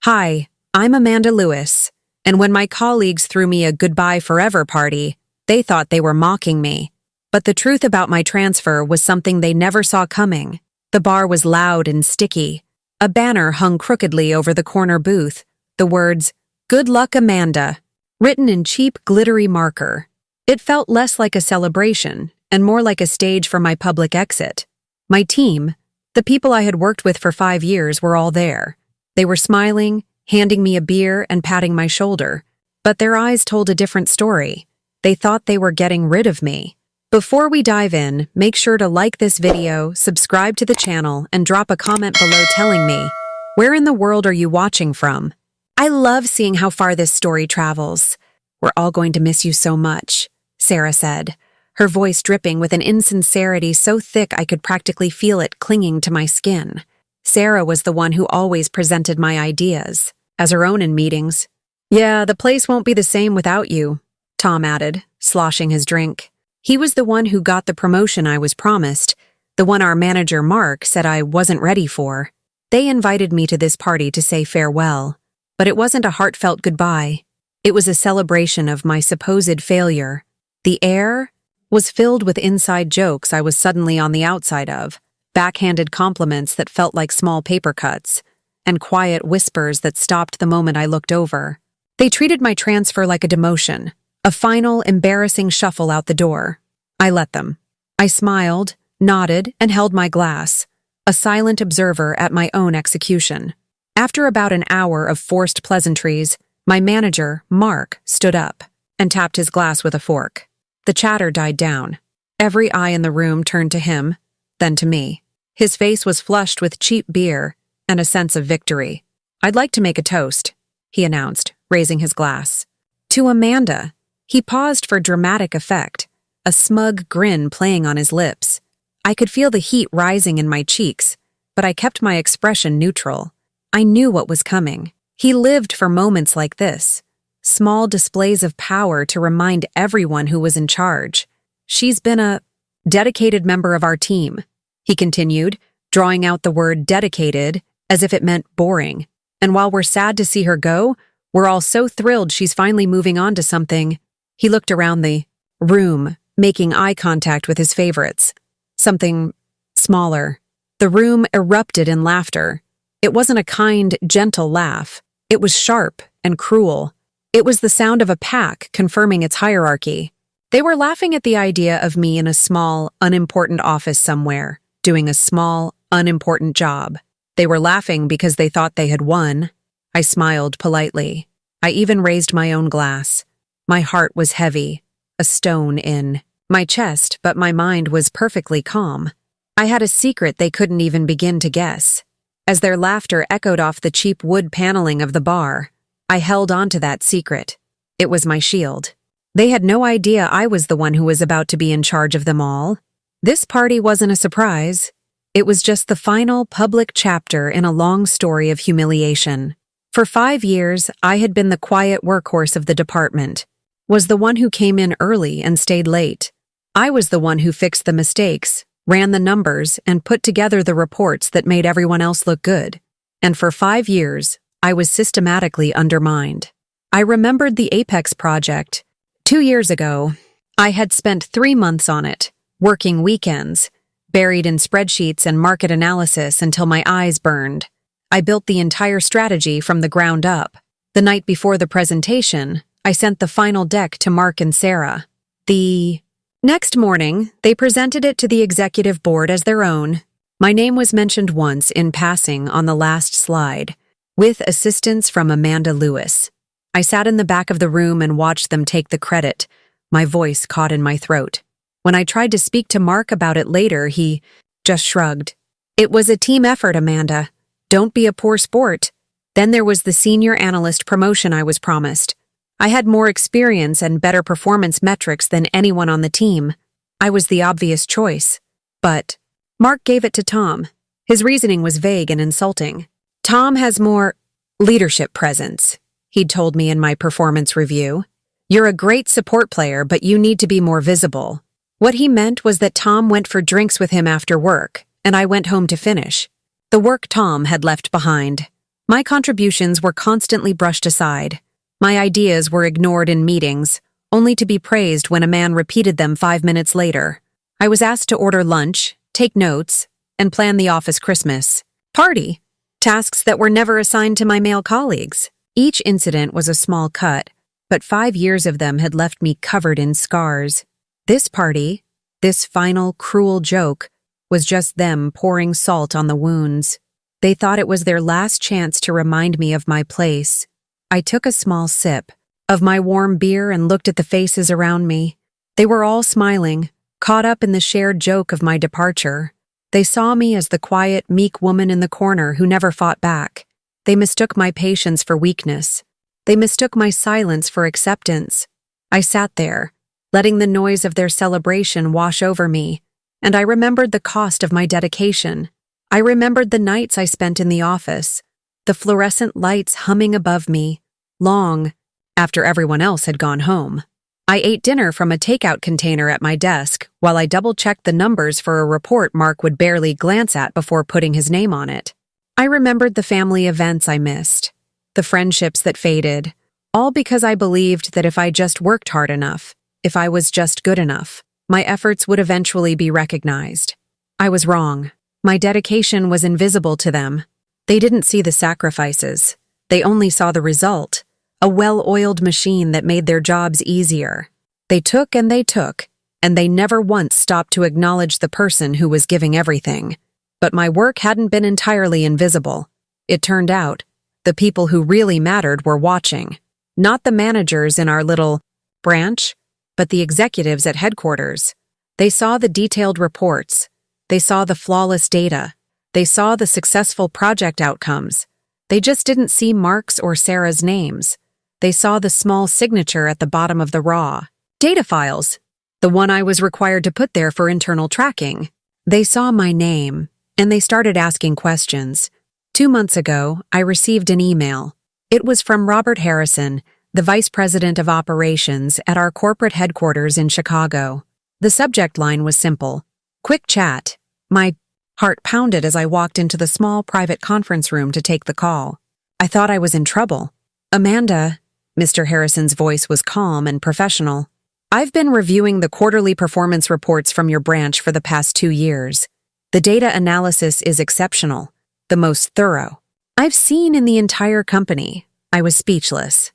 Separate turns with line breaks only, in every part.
Hi, I'm Amanda Lewis, and when my colleagues threw me a goodbye forever party, they thought they were mocking me. But the truth about my transfer was something they never saw coming. The bar was loud and sticky. A banner hung crookedly over the corner booth, the words, "Good luck, Amanda," written in cheap, glittery marker. It felt less like a celebration and more like a stage for my public exit. My team, the people I had worked with for 5 years, were all there. They were smiling, handing me a beer and patting my shoulder, but their eyes told a different story. They thought they were getting rid of me. Before we dive in, make sure to like this video, subscribe to the channel, and drop a comment below telling me, where in the world are you watching from? I love seeing how far this story travels. We're all going to miss you so much, Sarah said, her voice dripping with an insincerity so thick I could practically feel it clinging to my skin. Sarah was the one who always presented my ideas, as her own in meetings. "Yeah, the place won't be the same without you," Tom added, sloshing his drink. He was the one who got the promotion I was promised, the one our manager Mark said I wasn't ready for. They invited me to this party to say farewell, but it wasn't a heartfelt goodbye. It was a celebration of my supposed failure. The air was filled with inside jokes I was suddenly on the outside of, backhanded compliments that felt like small paper cuts, and quiet whispers that stopped the moment I looked over. They treated my transfer like a demotion, a final, embarrassing shuffle out the door. I let them. I smiled, nodded, and held my glass, a silent observer at my own execution. After about an hour of forced pleasantries, my manager, Mark, stood up and tapped his glass with a fork. The chatter died down. Every eye in the room turned to him, then to me. His face was flushed with cheap beer and a sense of victory. "I'd like to make a toast," he announced, raising his glass. "To Amanda." He paused for dramatic effect, a smug grin playing on his lips. I could feel the heat rising in my cheeks, but I kept my expression neutral. I knew what was coming. He lived for moments like this, small displays of power to remind everyone who was in charge. "She's been a dedicated member of our team," he continued, drawing out the word dedicated as if it meant boring. "And while we're sad to see her go, we're all so thrilled she's finally moving on to something." He looked around the room, making eye contact with his favorites. "Something smaller." The room erupted in laughter. It wasn't a kind, gentle laugh. It was sharp and cruel. It was the sound of a pack confirming its hierarchy. They were laughing at the idea of me in a small, unimportant office somewhere, doing a small, unimportant job. They were laughing because they thought they had won. I smiled politely. I even raised my own glass. My heart was heavy, a stone in my chest, but my mind was perfectly calm. I had a secret they couldn't even begin to guess. As their laughter echoed off the cheap wood paneling of the bar, I held on to that secret. It was my shield. They had no idea I was the one who was about to be in charge of them all. This party wasn't a surprise. It was just the final public chapter in a long story of humiliation. For 5 years, I had been the quiet workhorse of the department, was the one who came in early and stayed late. I was the one who fixed the mistakes, ran the numbers, and put together the reports that made everyone else look good. And for 5 years, I was systematically undermined. I remembered the Apex project. 2 years ago, I had spent 3 months on it, working weekends, buried in spreadsheets and market analysis until my eyes burned. I built the entire strategy from the ground up. The night before the presentation, I sent the final deck to Mark and Sarah. The next morning, they presented it to the executive board as their own. My name was mentioned once in passing on the last slide, with assistance from Amanda Lewis. I sat in the back of the room and watched them take the credit, my voice caught in my throat. When I tried to speak to Mark about it later, he just shrugged. "It was a team effort, Amanda. Don't be a poor sport." Then there was the senior analyst promotion I was promised. I had more experience and better performance metrics than anyone on the team. I was the obvious choice. But Mark gave it to Tom. His reasoning was vague and insulting. "Tom has more leadership presence," he'd told me in my performance review. "You're a great support player, but you need to be more visible." What he meant was that Tom went for drinks with him after work, and I went home to finish the work Tom had left behind. My contributions were constantly brushed aside. My ideas were ignored in meetings, only to be praised when a man repeated them 5 minutes later. I was asked to order lunch, take notes, and plan the office Christmas party, tasks that were never assigned to my male colleagues. Each incident was a small cut, but 5 years of them had left me covered in scars. This party, this final cruel joke, was just them pouring salt on the wounds. They thought it was their last chance to remind me of my place. I took a small sip of my warm beer and looked at the faces around me. They were all smiling, caught up in the shared joke of my departure. They saw me as the quiet, meek woman in the corner who never fought back. They mistook my patience for weakness. They mistook my silence for acceptance. I sat there, letting the noise of their celebration wash over me, and I remembered the cost of my dedication. I remembered the nights I spent in the office, the fluorescent lights humming above me, long after everyone else had gone home. I ate dinner from a takeout container at my desk while I double-checked the numbers for a report Mark would barely glance at before putting his name on it. I remembered the family events I missed, the friendships that faded, all because I believed that if I just worked hard enough, if I was just good enough, my efforts would eventually be recognized. I was wrong. My dedication was invisible to them. They didn't see the sacrifices. They only saw the result, a well-oiled machine that made their jobs easier. They took, and they never once stopped to acknowledge the person who was giving everything. But my work hadn't been entirely invisible. It turned out, the people who really mattered were watching. Not the managers in our little branch, but the executives at headquarters. They saw the detailed reports. They saw the flawless data. They saw the successful project outcomes. They just didn't see Mark's or Sarah's names. They saw the small signature at the bottom of the raw data files, the one I was required to put there for internal tracking. They saw my name, and they started asking questions. 2 months ago, I received an email. It was from Robert Harrison, the Vice President of Operations at our corporate headquarters in Chicago. The subject line was simple: quick chat. My heart pounded as I walked into the small private conference room to take the call. I thought I was in trouble. Amanda, Mr. Harrison's voice was calm and professional. I've been reviewing the quarterly performance reports from your branch for the past 2 years. The data analysis is exceptional, the most thorough I've seen in the entire company. I was speechless.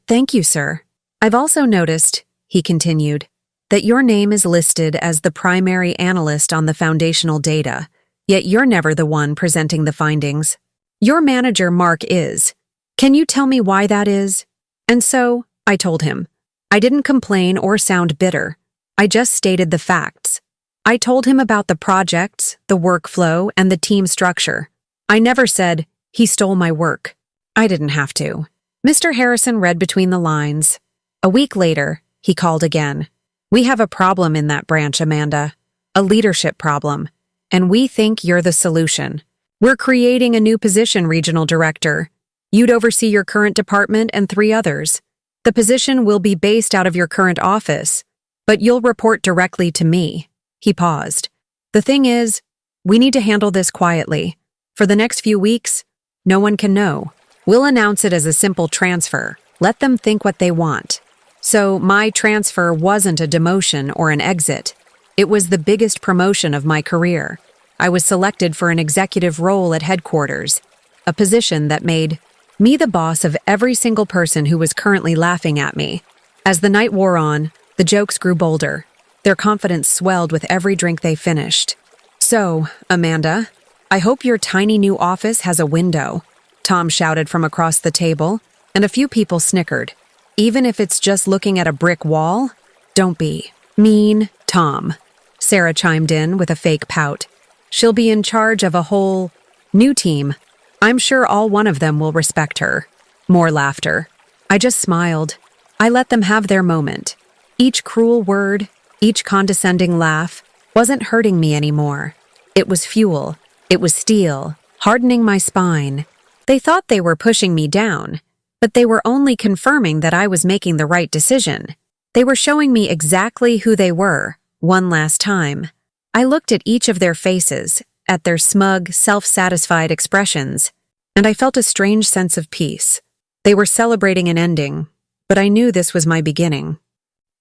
Thank you, sir. I've also noticed, he continued, that your name is listed as the primary analyst on the foundational data, yet you're never the one presenting the findings. Your manager, Mark, is. Can you tell me why that is? And so, I told him. I didn't complain or sound bitter. I just stated the facts. I told him about the projects, the workflow, and the team structure. I never said, he stole my work. I didn't have to. Mr. Harrison read between the lines. A week later, he called again. We have a problem in that branch, Amanda. A leadership problem. And we think you're the solution. We're creating a new position, Regional Director. You'd oversee your current department and 3 others. The position will be based out of your current office, but you'll report directly to me. He paused. The thing is, we need to handle this quietly. For the next few weeks, no one can know. We'll announce it as a simple transfer. Let them think what they want. So my transfer wasn't a demotion or an exit. It was the biggest promotion of my career. I was selected for an executive role at headquarters, a position that made me the boss of every single person who was currently laughing at me. As the night wore on, the jokes grew bolder. Their confidence swelled with every drink they finished. So, Amanda, I hope your tiny new office has a window, Tom shouted from across the table, and a few people snickered. Even if it's just looking at a brick wall? Don't be mean, Tom. Sarah chimed in with a fake pout. She'll be in charge of a whole new team. I'm sure all one of them will respect her. More laughter. I just smiled. I let them have their moment. Each cruel word, each condescending laugh, wasn't hurting me anymore. It was fuel. It was steel, hardening my spine. They thought they were pushing me down, but they were only confirming that I was making the right decision. They were showing me exactly who they were, one last time. I looked at each of their faces, at their smug, self-satisfied expressions. and I felt a strange sense of peace. They were celebrating an ending, but I knew this was my beginning.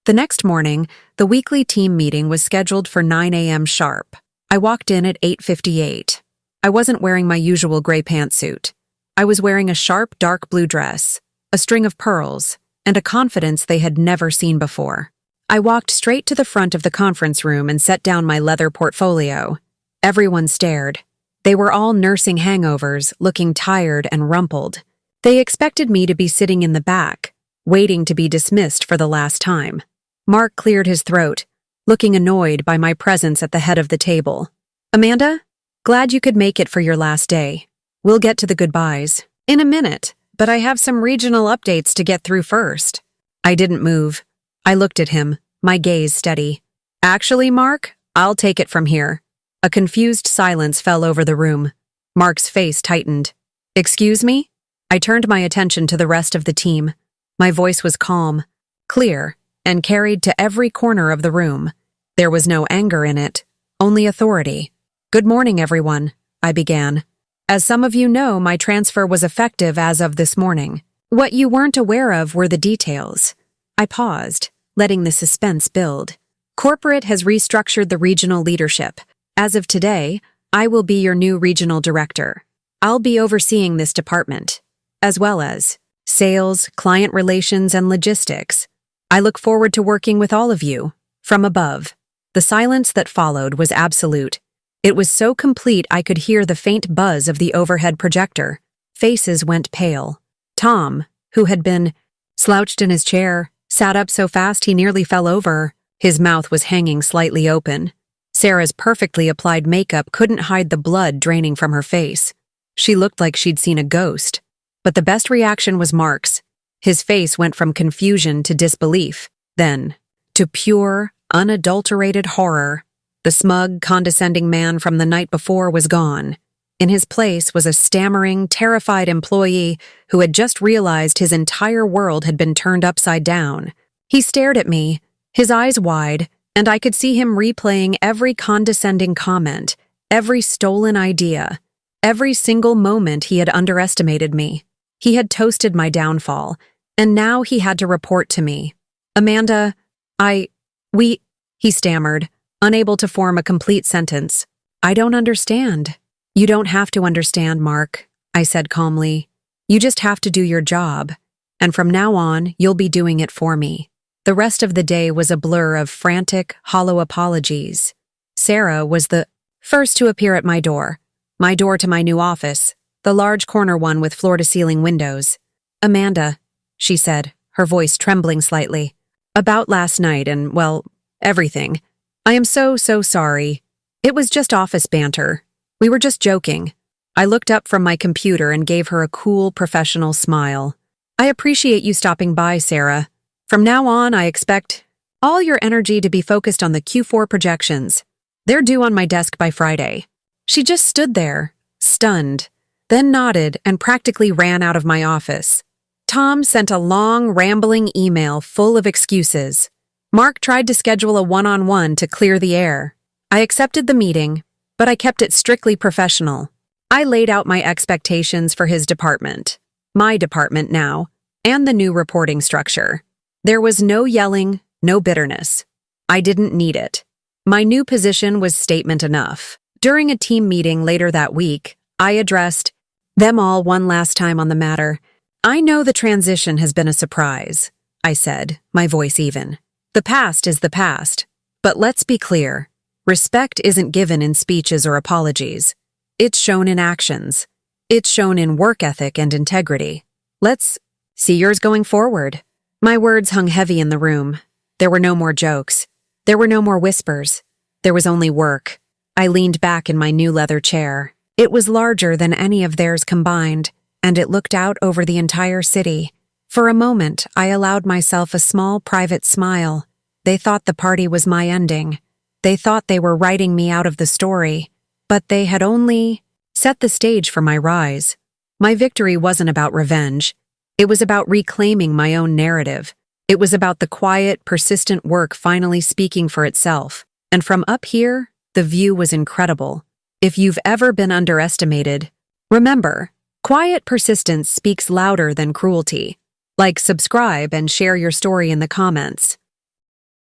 The next morning, the weekly team meeting was scheduled for 9 a.m. sharp. I walked in at 8:58. I wasn't wearing my usual gray pantsuit. I was wearing a sharp dark blue dress, a string of pearls, and a confidence they had never seen before. I walked straight to the front of the conference room and set down my leather portfolio. Everyone stared. They were all nursing hangovers, looking tired and rumpled. They expected me to be sitting in the back, waiting to be dismissed for the last time. Mark cleared his throat, looking annoyed by my presence at the head of the table. "Amanda, glad you could make it for your last day. We'll get to the goodbyes in a minute, but I have some regional updates to get through first." I didn't move. I looked at him, my gaze steady. "Actually, Mark, I'll take it from here." A confused silence fell over the room. Mark's face tightened. "Excuse me?" I turned my attention to the rest of the team. My voice was calm, clear, and carried to every corner of the room. There was no anger in it, only authority. "Good morning, everyone," I began. "As some of you know, my transfer was effective as of this morning. What you weren't aware of were the details." I paused, letting the suspense build. "Corporate has restructured the regional leadership. As of today, I will be your new regional director. I'll be overseeing this department, as well as sales, client relations, and logistics. I look forward to working with all of you, from above." The silence that followed was absolute. It was so complete I could hear the faint buzz of the overhead projector. Faces went pale. Tom, who had been slouched in his chair, sat up so fast he nearly fell over. His mouth was hanging slightly open. Sarah's perfectly applied makeup couldn't hide the blood draining from her face. She looked like she'd seen a ghost. But the best reaction was Mark's. His face went from confusion to disbelief, then to pure, unadulterated horror. The smug, condescending man from the night before was gone. In his place was a stammering, terrified employee who had just realized his entire world had been turned upside down. He stared at me, his eyes wide, and I could see him replaying every condescending comment, every stolen idea, every single moment he had underestimated me. He had toasted my downfall, and now he had to report to me. "Amanda, he stammered, unable to form a complete sentence. "I don't understand." "You don't have to understand, Mark," I said calmly. "You just have to do your job, and from now on, you'll be doing it for me." The rest of the day was a blur of frantic, hollow apologies. Sarah was the first to appear at my door to my new office, the large corner one with floor-to-ceiling windows. "Amanda," she said, her voice trembling slightly, "about last night and, well, everything. I am so sorry. It was just office banter. We were just joking." I looked up from my computer and gave her a cool, professional smile. "I appreciate you stopping by, Sarah. From now on, I expect all your energy to be focused on the Q4 projections. They're due on my desk by Friday." She just stood there, stunned, then nodded and practically ran out of my office. Tom sent a long, rambling email full of excuses. Mark tried to schedule a one-on-one to clear the air. I accepted the meeting, but I kept it strictly professional. I laid out my expectations for his department, my department now, and the new reporting structure. There was no yelling, no bitterness. I didn't need it. My new position was statement enough. During a team meeting later that week, I addressed them all one last time on the matter. "I know the transition has been a surprise," I said, my voice even. "The past is the past, but let's be clear. Respect isn't given in speeches or apologies. It's shown in actions. It's shown in work ethic and integrity. Let's see yours going forward." My words hung heavy in the room. There were no more jokes. There were no more whispers. There was only work. I leaned back in my new leather chair. It was larger than any of theirs combined, and it looked out over the entire city. For a moment, I allowed myself a small private smile. They thought the party was my ending. They thought they were writing me out of the story, but they had only set the stage for my rise. My victory wasn't about revenge. It was about reclaiming my own narrative. It was about the quiet, persistent work finally speaking for itself. And from up here, the view was incredible. If you've ever been underestimated, remember, Quiet persistence speaks louder than cruelty. Like, subscribe, and share your story in the comments.